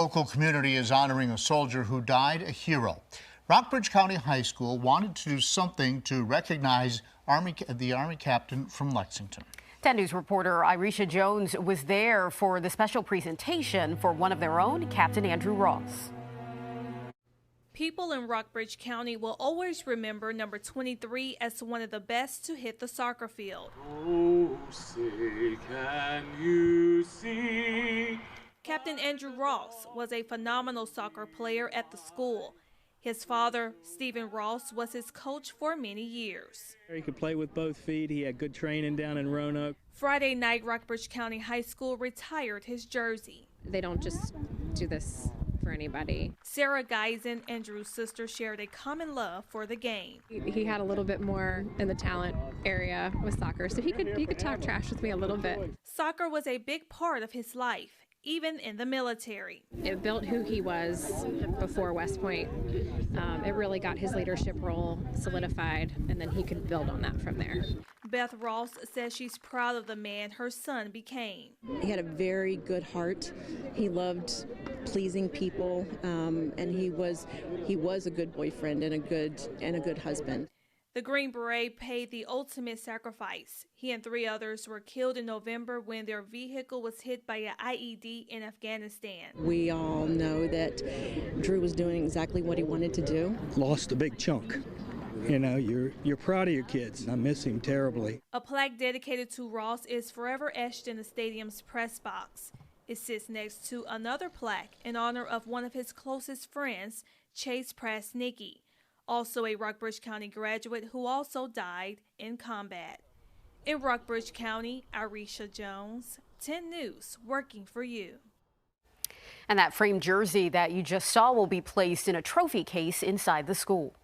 Local community is honoring a soldier who died a hero. Rockbridge County High School wanted to do something to recognize the Army captain from Lexington. 10 News reporter Irisha Jones was there for the special presentation for one of their own, Captain Andrew Ross. People in Rockbridge County will always remember number 23 as one of the best to hit the soccer field. Oh, say can you see? Captain Andrew Ross was a phenomenal soccer player at the school. His father, Stephen Ross, was his coach for many years. He could play with both feet. He had good training down in Roanoke. Friday night, Rockbridge County High School retired his jersey. They don't just do this for anybody. Sarah Geisen, Andrew's sister, shared a common love for the game. He had a little bit more in the talent area with soccer, so he could talk trash with me a little bit. Soccer was a big part of his life, even in the military. It built who he was before West Point. It really got his leadership role solidified, and then he could build on that from there. Beth Ross says she's proud of the man her son became. He had a very good heart. He loved pleasing people, and he was a good boyfriend and a good husband. The Green Beret paid the ultimate sacrifice. He and 3 others were killed in November when their vehicle was hit by an IED in Afghanistan. We all know that Drew was doing exactly what he wanted to do. Lost a big chunk. You know, you're proud of your kids. I miss him terribly. A plaque dedicated to Ross is forever etched in the stadium's press box. It sits next to another plaque in honor of one of his closest friends, Chase Prasnicki, also a Rockbridge County graduate who also died in combat. In Rockbridge County, Irisha Jones, 10 News, working for you. And that framed jersey that you just saw will be placed in a trophy case inside the school.